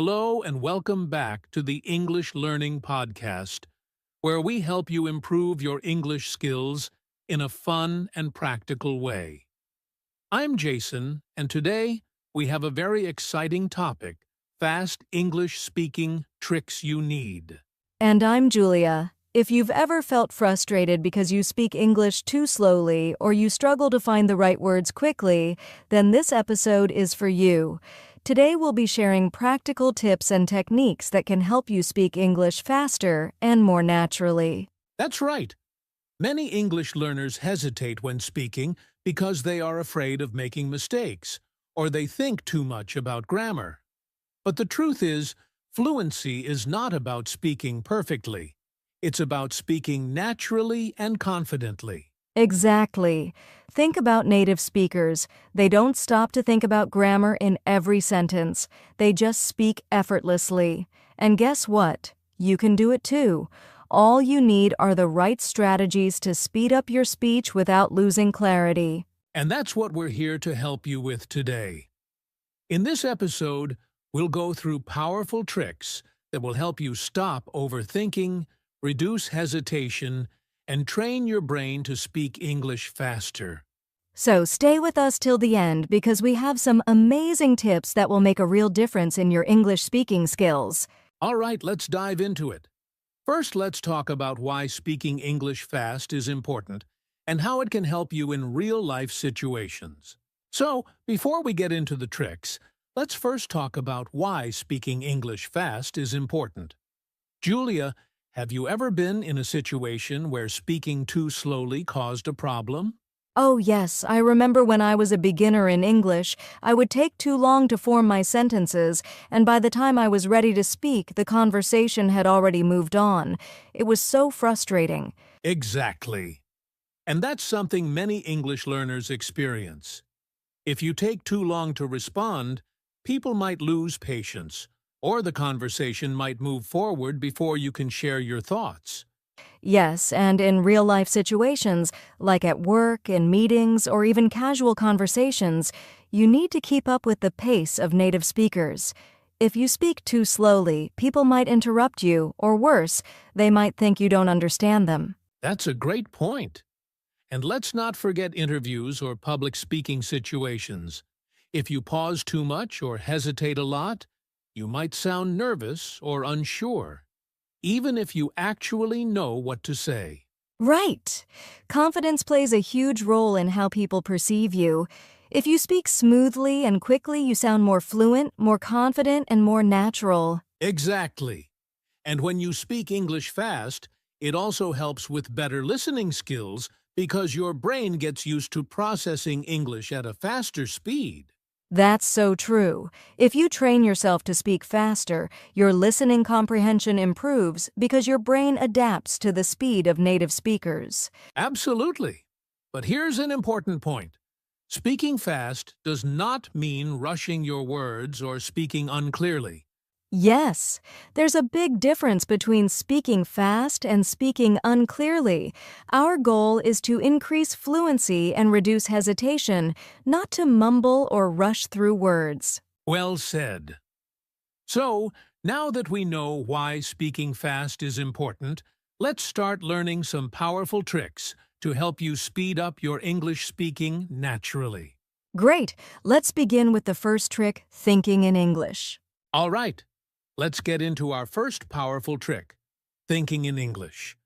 Hello and welcome back to the English Learning Podcast, where we help you improve your English skills in a fun and practical way. I'm Jason, and today we have a very exciting topic: fast English speaking tricks you need. And I'm Julia. If you've ever felt frustrated because you speak English too slowly or you struggle to find the right words quickly, then this episode is for you. Today we'll be sharing practical tips and techniques that can help you speak English faster and more naturally. That's right. Many English learners hesitate when speaking because they are afraid of making mistakes, or they think too much about grammar. But the truth is, fluency is not about speaking perfectly. It's about speaking naturally and confidently. Exactly. Think about native speakers. They don't stop to think about grammar in every sentence. They just speak effortlessly. And guess what? You can do it too. All you need are the right strategies to speed up your speech without losing clarity. And that's what we're here to help you with today. In this episode, we'll go through powerful tricks that will help you stop overthinking, reduce hesitation, and train your brain to speak English faster. So stay with us till the end because we have some amazing tips that will make a real difference in your English speaking skills. All right, let's dive into it. First, let's talk about why speaking English fast is important and how it can help you in real-life situations. So, before we get into the tricks, let's first talk about why speaking English fast is important. Julia, have you ever been in a situation where speaking too slowly caused a problem? Oh yes, I remember when I was a beginner in English, I would take too long to form my sentences, and by the time I was ready to speak, the conversation had already moved on. It was so frustrating. Exactly. And that's something many English learners experience. If you take too long to respond, people might lose patience, or the conversation might move forward before you can share your thoughts. Yes, and in real-life situations, like at work, in meetings, or even casual conversations, you need to keep up with the pace of native speakers. If you speak too slowly, people might interrupt you, or worse, they might think you don't understand them. That's a great point. And let's not forget interviews or public speaking situations. If you pause too much or hesitate a lot, you might sound nervous or unsure, even if you actually know what to say. Right. Confidence plays a huge role in how people perceive you. If you speak smoothly and quickly, you sound more fluent, more confident, and more natural. Exactly. And when you speak English fast, it also helps with better listening skills because your brain gets used to processing English at a faster speed. That's so true. If you train yourself to speak faster, your listening comprehension improves because your brain adapts to the speed of native speakers. Absolutely. But here's an important point. Speaking fast does not mean rushing your words or speaking unclearly. Yes, there's a big difference between speaking fast and speaking unclearly. Our goal is to increase fluency and reduce hesitation, not to mumble or rush through words. Well said. So, now that we know why speaking fast is important, let's start learning some powerful tricks to help you speed up your English speaking naturally. Great! Let's begin with the first trick, thinking in English. All right. Let's get into our first powerful trick, thinking in English.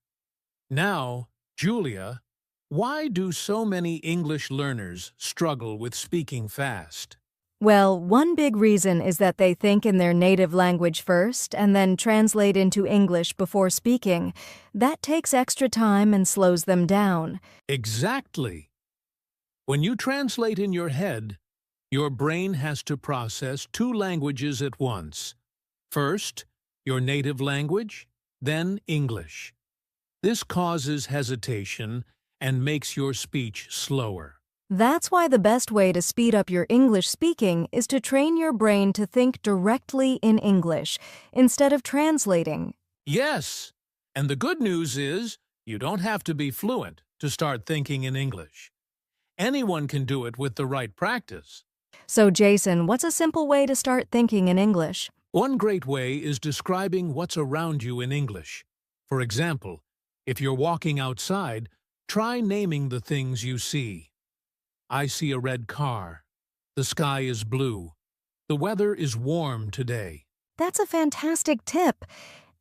Now, Julia, why do so many English learners struggle with speaking fast? Well, one big reason is that they think in their native language first and then translate into English before speaking. That takes extra time and slows them down. Exactly. When you translate in your head, your brain has to process two languages at once. First, your native language, then English. This causes hesitation and makes your speech slower. That's why the best way to speed up your English speaking is to train your brain to think directly in English instead of translating. Yes, and the good news is you don't have to be fluent to start thinking in English. Anyone can do it with the right practice. So, Jason, what's a simple way to start thinking in English? One great way is describing what's around you in English. For example, if you're walking outside, try naming the things you see. I see a red car. The sky is blue. The weather is warm today. That's a fantastic tip.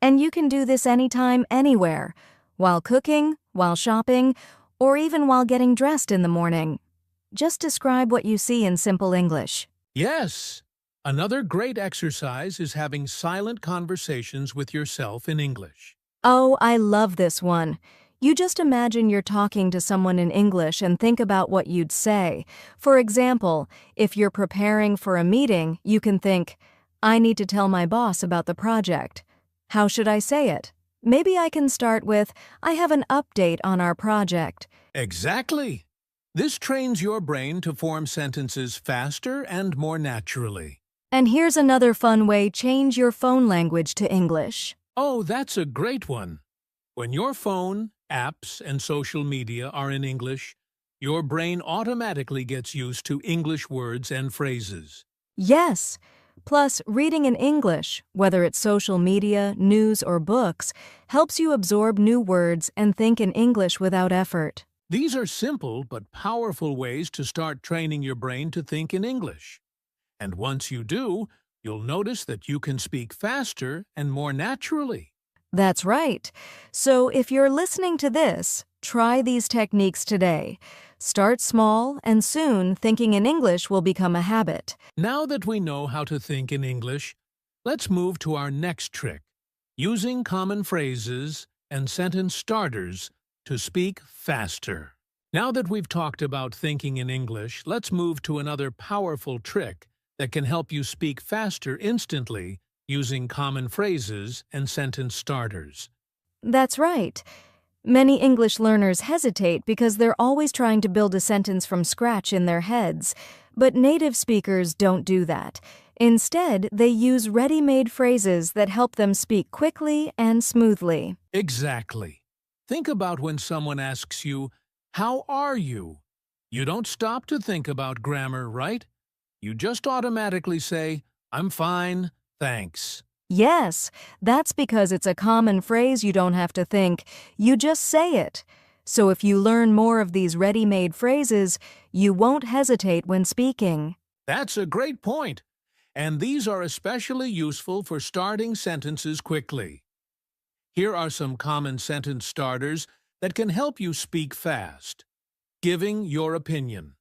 And you can do this anytime, anywhere, while cooking, while shopping, or even while getting dressed in the morning. Just describe what you see in simple English. Yes! Another great exercise is having silent conversations with yourself in English. Oh, I love this one. You just imagine you're talking to someone in English and think about what you'd say. For example, if you're preparing for a meeting, you can think, I need to tell my boss about the project. How should I say it? Maybe I can start with, I have an update on our project. Exactly! This trains your brain to form sentences faster and more naturally. And here's another fun way: change your phone language to English. Oh, that's a great one! When your phone, apps, and social media are in English, your brain automatically gets used to English words and phrases. Yes. Plus, reading in English, whether it's social media, news, or books, helps you absorb new words and think in English without effort. These are simple but powerful ways to start training your brain to think in English. And once you do, you'll notice that you can speak faster and more naturally. That's right. So if you're listening to this, try these techniques today. Start small, and soon thinking in English will become a habit. Now that we know how to think in English, let's move to our next trick, using common phrases and sentence starters to speak faster. Now that we've talked about thinking in English, let's move to another powerful trick that can help you speak faster instantly using common phrases and sentence starters. That's right. Many English learners hesitate because they're always trying to build a sentence from scratch in their heads. But native speakers don't do that. Instead, they use ready-made phrases that help them speak quickly and smoothly. Exactly. Think about when someone asks you, "How are you?" You don't stop to think about grammar, right? You just automatically say, "I'm fine, thanks." Yes, that's because it's a common phrase you don't have to think. You just say it. So if you learn more of these ready-made phrases, you won't hesitate when speaking. That's a great point. And these are especially useful for starting sentences quickly. Here are some common sentence starters that can help you speak fast. Giving your opinion.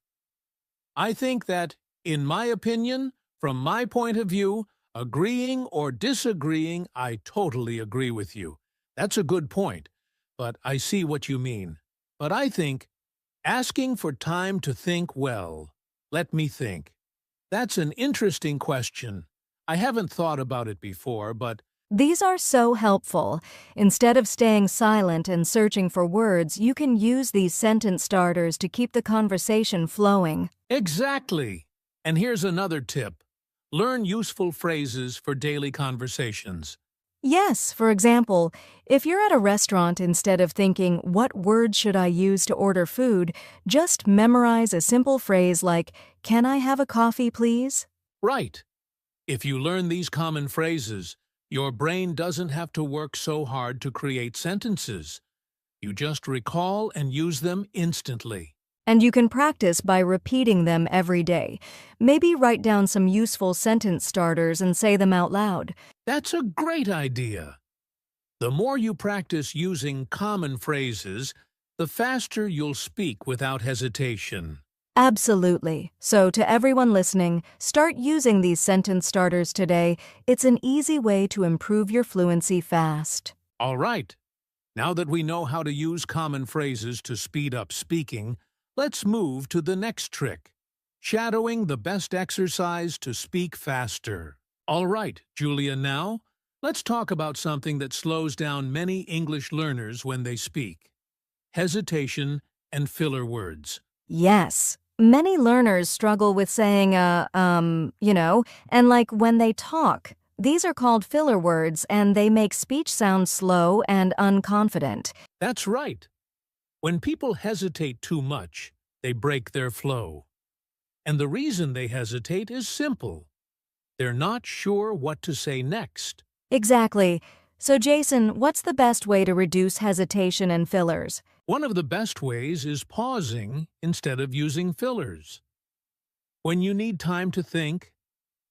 I think that, in my opinion, from my point of view, agreeing or disagreeing, I totally agree with you. That's a good point, but I see what you mean. But I think, asking for time to think well. Let me think. That's an interesting question. I haven't thought about it before, but These are so helpful. Instead of staying silent and searching for words, you can use these sentence starters to keep the conversation flowing. exactly. And here's another tip. Learn useful phrases for daily conversations. Yes, for example, if you're at a restaurant, instead of thinking, what words should I use to order food, just memorize a simple phrase like, can I have a coffee, please? Right. If you learn these common phrases, your brain doesn't have to work so hard to create sentences. You just recall and use them instantly. And you can practice by repeating them every day. Maybe write down some useful sentence starters and say them out loud. That's a great idea. The more you practice using common phrases, the faster you'll speak without hesitation. Absolutely. So to everyone listening, start using these sentence starters today. It's an easy way to improve your fluency fast. All right. Now that we know how to use common phrases to speed up speaking, let's move to the next trick, shadowing the best exercise to speak faster. All right, Julia, now, let's talk about something that slows down many English learners when they speak. Hesitation and filler words. Yes. Many learners struggle with saying, and like when they talk. These are called filler words, and they make speech sound slow and unconfident. That's right. When people hesitate too much, they break their flow. And the reason they hesitate is simple. They're not sure what to say next. Exactly. So, Jason, what's the best way to reduce hesitation and fillers? One of the best ways is pausing instead of using fillers. When you need time to think,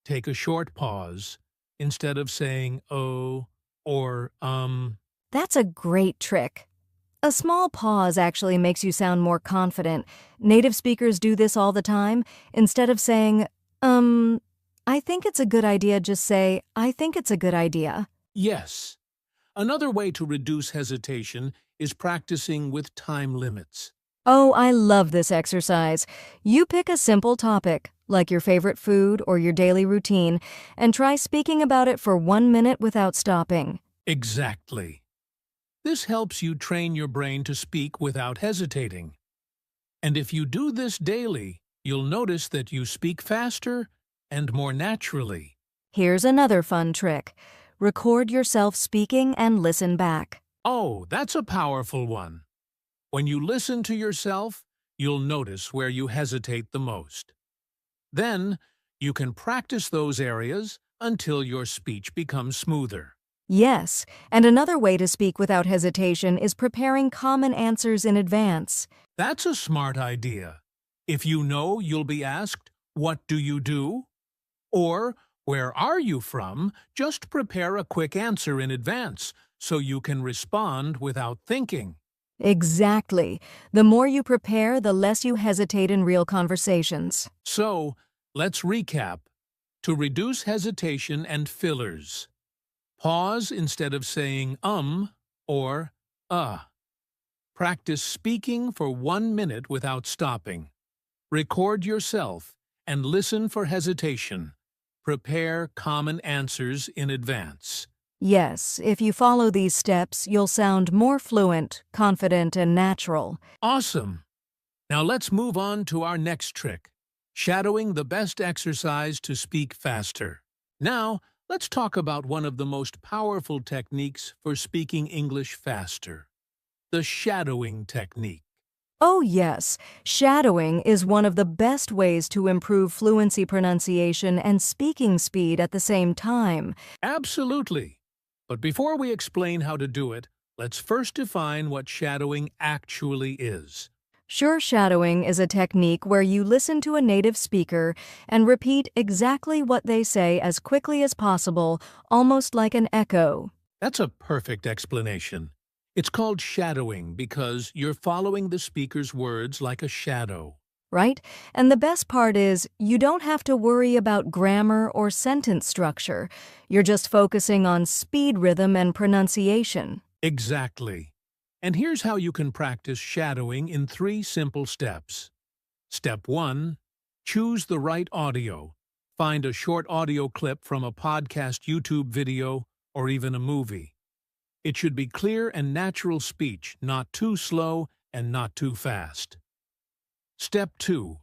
take a short pause instead of saying oh or That's a great trick. A small pause actually makes you sound more confident. Native speakers do this all the time. Instead of saying, I think it's a good idea, just say, I think it's a good idea. Yes. Another way to reduce hesitation is practicing with time limits. Oh, I love this exercise. You pick a simple topic, like your favorite food or your daily routine, and try speaking about it for 1 minute without stopping. Exactly. This helps you train your brain to speak without hesitating. And if you do this daily, you'll notice that you speak faster and more naturally. Here's another fun trick. Record yourself speaking and listen back. Oh, that's a powerful one. When you listen to yourself, you'll notice where you hesitate the most. Then, you can practice those areas until your speech becomes smoother. Yes, and another way to speak without hesitation is preparing common answers in advance. That's a smart idea. If you know you'll be asked, "What do you do?" or "Where are you from?" just prepare a quick answer in advance so you can respond without thinking. Exactly. The more you prepare, the less you hesitate in real conversations. So, let's recap. To reduce hesitation and fillers, pause instead of saying or Practice speaking for 1 minute without stopping. Record yourself and listen for hesitation. Prepare common answers in advance. Yes, if you follow these steps, you'll sound more fluent, confident, and natural. Awesome! Now let's move on to our next trick, shadowing the best exercise to speak faster. Now, let's talk about one of the most powerful techniques for speaking English faster, the shadowing technique. Oh, yes, shadowing is one of the best ways to improve fluency pronunciation and speaking speed at the same time. Absolutely! But before we explain how to do it, let's first define what shadowing actually is. Sure, shadowing is a technique where you listen to a native speaker and repeat exactly what they say as quickly as possible, almost like an echo. That's a perfect explanation. It's called shadowing because you're following the speaker's words like a shadow. Right? And the best part is, you don't have to worry about grammar or sentence structure. You're just focusing on speed, rhythm, and pronunciation. Exactly. And here's how you can practice shadowing in 3 simple steps. Step 1. Choose the right audio. Find a short audio clip from a podcast, YouTube video, or even a movie. It should be clear and natural speech, not too slow and not too fast. Step 2.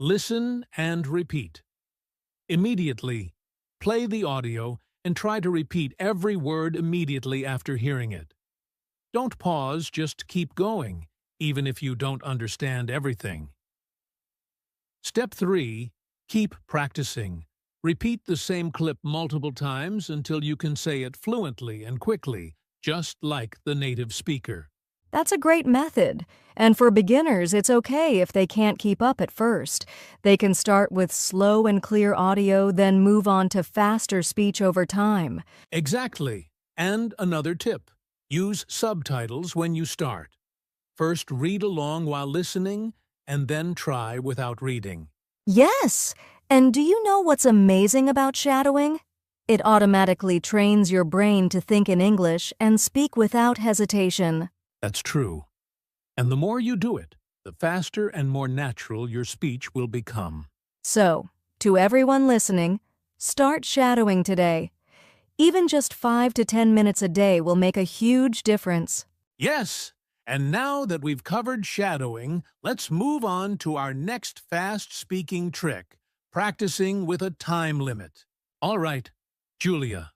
Listen and repeat. Immediately, play the audio and try to repeat every word immediately after hearing it. Don't pause, just keep going, even if you don't understand everything. Step 3. Keep practicing. Repeat the same clip multiple times until you can say it fluently and quickly, just like the native speaker. That's a great method. And for beginners, it's okay if they can't keep up at first. They can start with slow and clear audio, then move on to faster speech over time. Exactly. And another tip. Use subtitles when you start. First read along while listening, and then try without reading. Yes! And do you know what's amazing about shadowing? It automatically trains your brain to think in English and speak without hesitation. That's true. And the more you do it, the faster and more natural your speech will become. So, to everyone listening, start shadowing today. Even just 5 to 10 minutes a day will make a huge difference. Yes! And now that we've covered shadowing, let's move on to our next fast-speaking trick, practicing with a time limit. All right, Julia.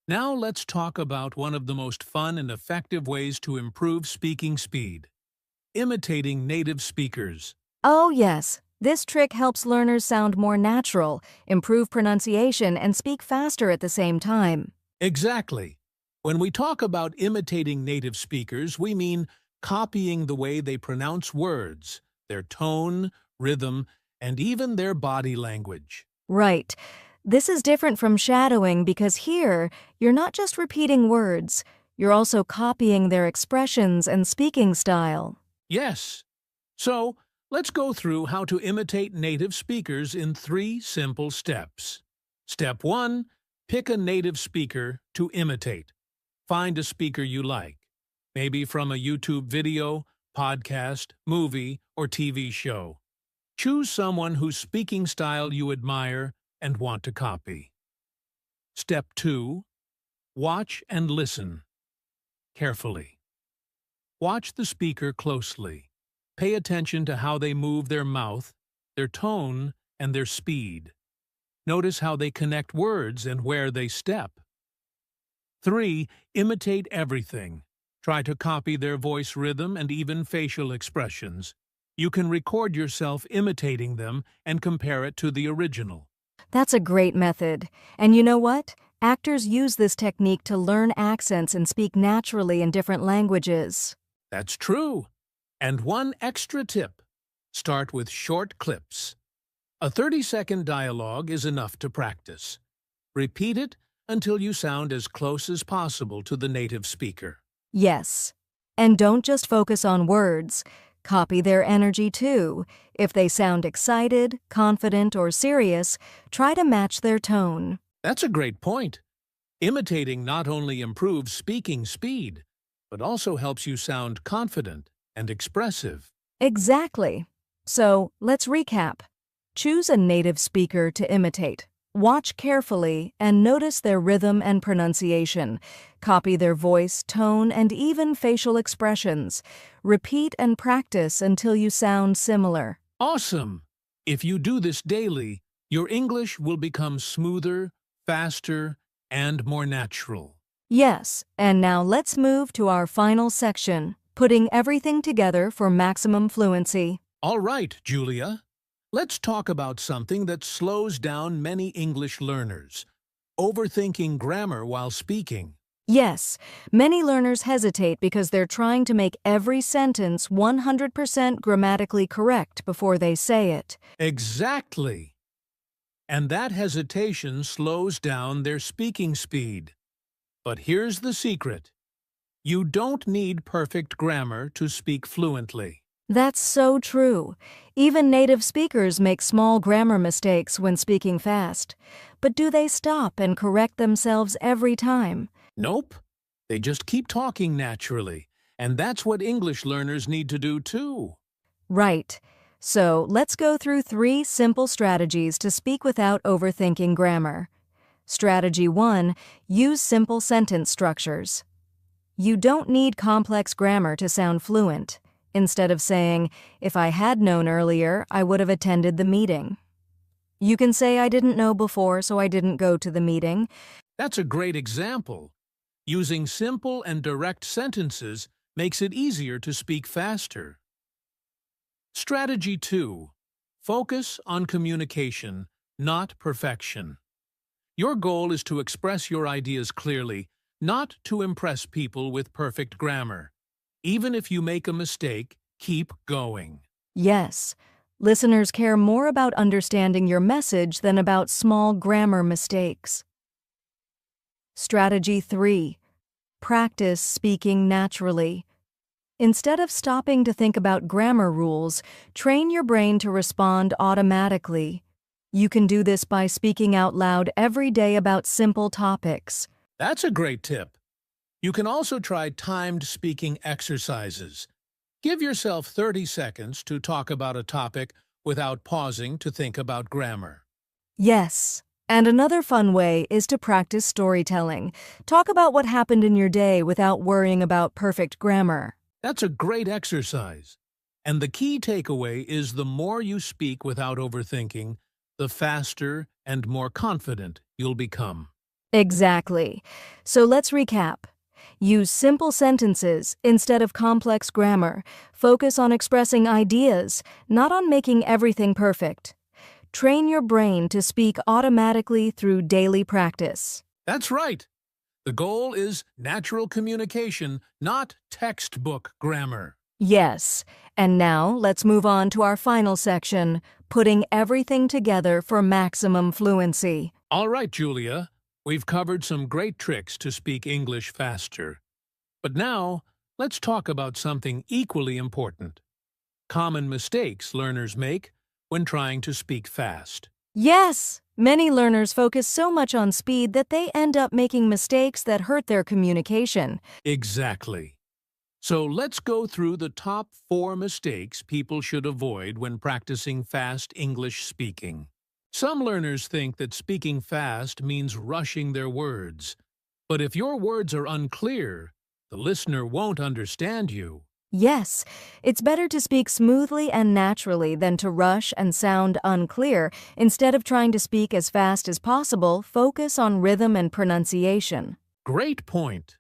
Now let's talk about one of the most fun and effective ways to improve speaking speed. Imitating native speakers. Oh, yes. This trick helps learners sound more natural, improve pronunciation, and speak faster at the same time. Exactly. When we talk about imitating native speakers, we mean copying the way they pronounce words, their tone, rhythm, and even their body language. Right. This is different from shadowing because here, you're not just repeating words, you're also copying their expressions and speaking style. Yes. So, let's go through how to imitate native speakers in 3 simple steps. Step 1. Pick a native speaker to imitate. Find a speaker you like, maybe from a YouTube video, podcast, movie, or TV show. Choose someone whose speaking style you admire and want to copy. Step 2. Watch and listen carefully. Watch the speaker closely. Pay attention to how they move their mouth, their tone, and their speed. Notice how they connect words and where they step. 3. Imitate everything. Try to copy their voice rhythm and even facial expressions. You can record yourself imitating them and compare it to the original. That's a great method. And you know what? Actors use this technique to learn accents and speak naturally in different languages. That's true. And one extra tip. Start with short clips. A 30-second dialogue is enough to practice. Repeat it until you sound as close as possible to the native speaker. Yes. And don't just focus on words. Copy their energy too. If they sound excited, confident, or serious, try to match their tone. That's a great point. Imitating not only improves speaking speed, but also helps you sound confident and expressive. Exactly. So, let's recap. Choose a native speaker to imitate. Watch carefully and notice their rhythm and pronunciation. Copy their voice, tone, and even facial expressions. Repeat and practice until you sound similar. Awesome! If you do this daily, your English will become smoother, faster, and more natural. Yes, and now let's move to our final section, putting everything together for maximum fluency. All right, Julia. Let's talk about something that slows down many English learners: overthinking grammar while speaking. Yes, many learners hesitate because they're trying to make every sentence 100% grammatically correct before they say it. Exactly. And that hesitation slows down their speaking speed. But here's the secret. You don't need perfect grammar to speak fluently. That's so true. Even native speakers make small grammar mistakes when speaking fast. But do they stop and correct themselves every time? Nope. They just keep talking naturally. And that's what English learners need to do too. Right. So let's go through 3 simple strategies to speak without overthinking grammar. Strategy 1. Use simple sentence structures. You don't need complex grammar to sound fluent. Instead of saying, "If I had known earlier, I would have attended the meeting." You can say, "I didn't know before, so I didn't go to the meeting." That's a great example. Using simple and direct sentences makes it easier to speak faster. Strategy 2. Focus on communication, not perfection. Your goal is to express your ideas clearly, not to impress people with perfect grammar. Even if you make a mistake, keep going. Yes, listeners care more about understanding your message than about small grammar mistakes. Strategy 3. Practice speaking naturally. Instead of stopping to think about grammar rules, train your brain to respond automatically. You can do this by speaking out loud every day about simple topics. That's a great tip. You can also try timed speaking exercises. Give yourself 30 seconds to talk about a topic without pausing to think about grammar. Yes, and another fun way is to practice storytelling. Talk about what happened in your day without worrying about perfect grammar. That's a great exercise. And the key takeaway is the more you speak without overthinking, the faster and more confident you'll become. Exactly. So let's recap. Use simple sentences instead of complex grammar. Focus on expressing ideas, not on making everything perfect. Train your brain to speak automatically through daily practice. That's right. The goal is natural communication, not textbook grammar. Yes, and now let's move on to our final section, putting everything together for maximum fluency. All right, Julia, we've covered some great tricks to speak English faster. But now, let's talk about something equally important: common mistakes learners make when trying to speak fast. Yes, many learners focus so much on speed that they end up making mistakes that hurt their communication. Exactly. So let's go through the top 4 mistakes people should avoid when practicing fast English speaking. Some learners think that speaking fast means rushing their words. But if your words are unclear, the listener won't understand you. Yes, it's better to speak smoothly and naturally than to rush and sound unclear. Instead of trying to speak as fast as possible, focus on rhythm and pronunciation. Great point.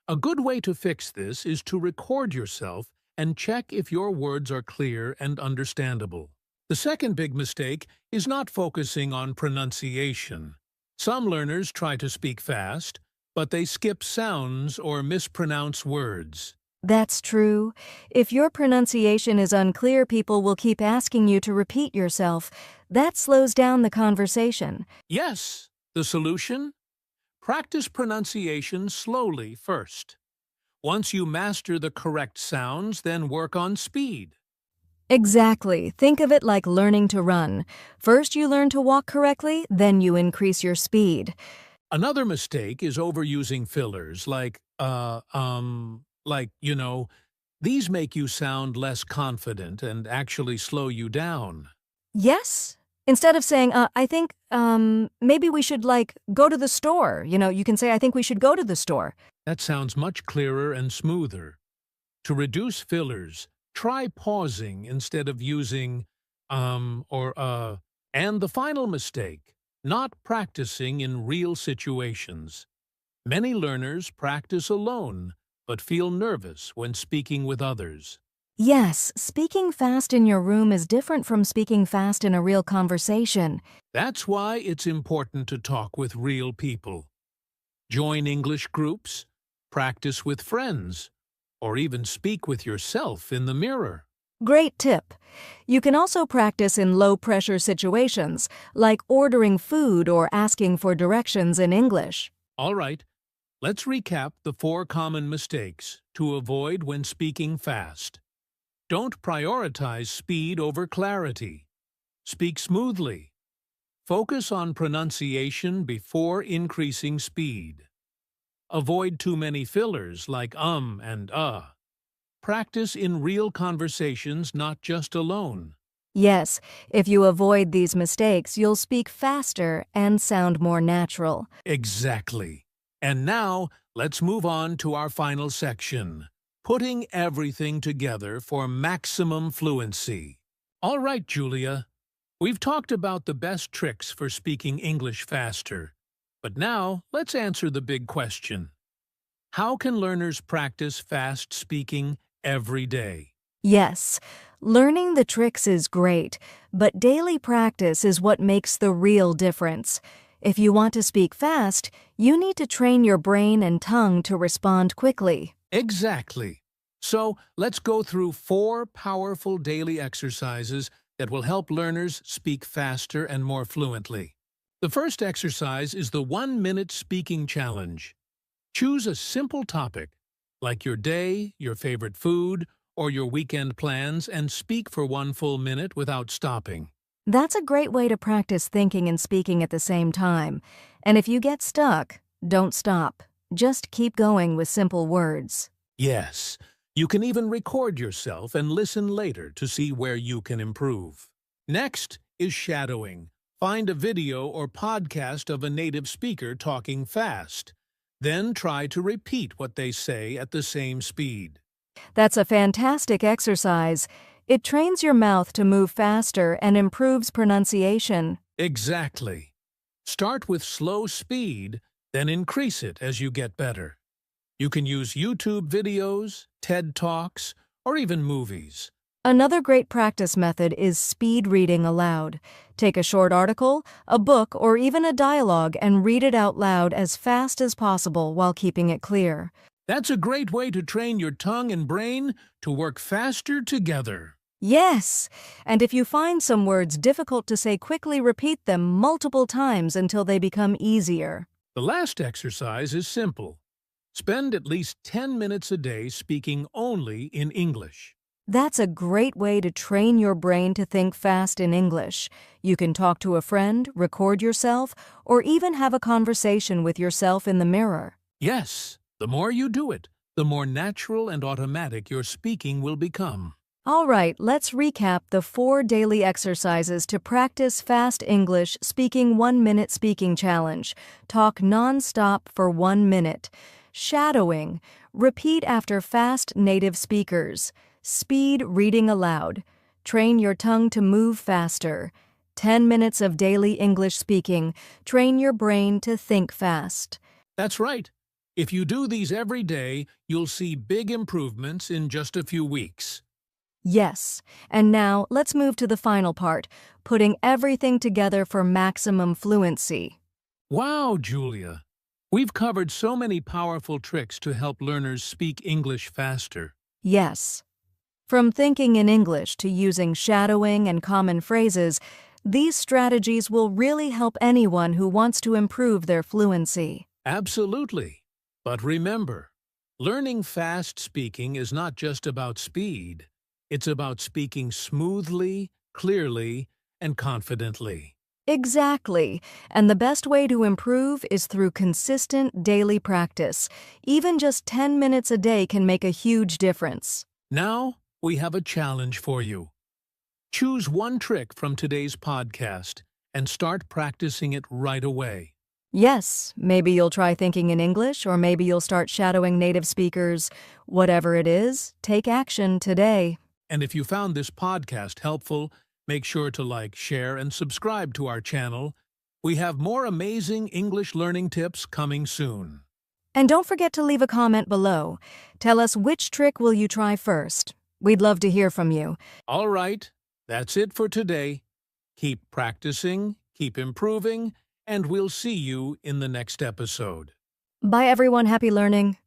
A good way to fix this is to record yourself and check if your words are clear and understandable. The second big mistake is not focusing on pronunciation. Some learners try to speak fast, but they skip sounds or mispronounce words. That's true. If your pronunciation is unclear, people will keep asking you to repeat yourself. That slows down the conversation. Yes, the solution? Practice pronunciation slowly first. Once you master the correct sounds, then work on speed. Exactly. Think of it like learning to run. First you learn to walk correctly, then you increase your speed. Another mistake is overusing fillers these make you sound less confident and actually slow you down. Yes. Instead of saying, I think, maybe we should, go to the store. You can say, I think we should go to the store. That sounds much clearer and smoother. To reduce fillers, try pausing instead of using or. And the final mistake, not practicing in real situations. Many learners practice alone, but feel nervous when speaking with others. Yes, speaking fast in your room is different from speaking fast in a real conversation. That's why it's important to talk with real people. Join English groups, practice with friends, or even speak with yourself in the mirror. Great tip. You can also practice in low-pressure situations, like ordering food or asking for directions in English. All right, let's recap the 4 common mistakes to avoid when speaking fast. Don't prioritize speed over clarity. Speak smoothly. Focus on pronunciation before increasing speed. Avoid too many fillers like and Practice in real conversations, not just alone. Yes, if you avoid these mistakes, you'll speak faster and sound more natural. Exactly. And now, let's move on to our final section, putting everything together for maximum fluency. All right, Julia. We've talked about the best tricks for speaking English faster. But now, let's answer the big question. How can learners practice fast speaking every day? Yes, learning the tricks is great, but daily practice is what makes the real difference. If you want to speak fast, you need to train your brain and tongue to respond quickly. Exactly. So, let's go through 4 powerful daily exercises that will help learners speak faster and more fluently. The first exercise is the 1-minute speaking challenge. Choose a simple topic, like your day, your favorite food, or your weekend plans, and speak for 1 full minute without stopping. That's a great way to practice thinking and speaking at the same time. And if you get stuck, don't stop. Just keep going with simple words. Yes, you can even record yourself and listen later to see where you can improve. Next is shadowing. Find a video or podcast of a native speaker talking fast. Then try to repeat what they say at the same speed. That's a fantastic exercise. It trains your mouth to move faster and improves pronunciation. Exactly. Start with slow speed, then increase it as you get better. You can use YouTube videos, TED Talks, or even movies. Another great practice method is speed reading aloud. Take a short article, a book, or even a dialogue and read it out loud as fast as possible while keeping it clear. That's a great way to train your tongue and brain to work faster together. Yes! And if you find some words difficult to say, quickly repeat them multiple times until they become easier. The last exercise is simple. Spend at least 10 minutes a day speaking only in English. That's a great way to train your brain to think fast in English. You can talk to a friend, record yourself, or even have a conversation with yourself in the mirror. Yes, the more you do it, the more natural and automatic your speaking will become. All right, let's recap the 4 daily exercises to practice fast English speaking 1-minute speaking challenge. Talk non-stop for 1 minute. Shadowing. Repeat after fast native speakers. Speed reading aloud. Train your tongue to move faster. 10 minutes of daily English speaking. Train your brain to think fast. That's right. If you do these every day, you'll see big improvements in just a few weeks. Yes, and now let's move to the final part, putting everything together for maximum fluency. Wow, Julia! We've covered so many powerful tricks to help learners speak English faster. Yes. From thinking in English to using shadowing and common phrases, these strategies will really help anyone who wants to improve their fluency. Absolutely. But remember, learning fast speaking is not just about speed. It's about speaking smoothly, clearly, and confidently. Exactly. And the best way to improve is through consistent daily practice. Even just 10 minutes a day can make a huge difference. Now, we have a challenge for you. Choose one trick from today's podcast and start practicing it right away. Yes, maybe you'll try thinking in English, or maybe you'll start shadowing native speakers. Whatever it is, take action today. And if you found this podcast helpful, make sure to like, share, and subscribe to our channel. We have more amazing English learning tips coming soon. And don't forget to leave a comment below. Tell us, which trick will you try first? We'd love to hear from you. All right, that's it for today. Keep practicing, keep improving, and we'll see you in the next episode. Bye everyone, happy learning.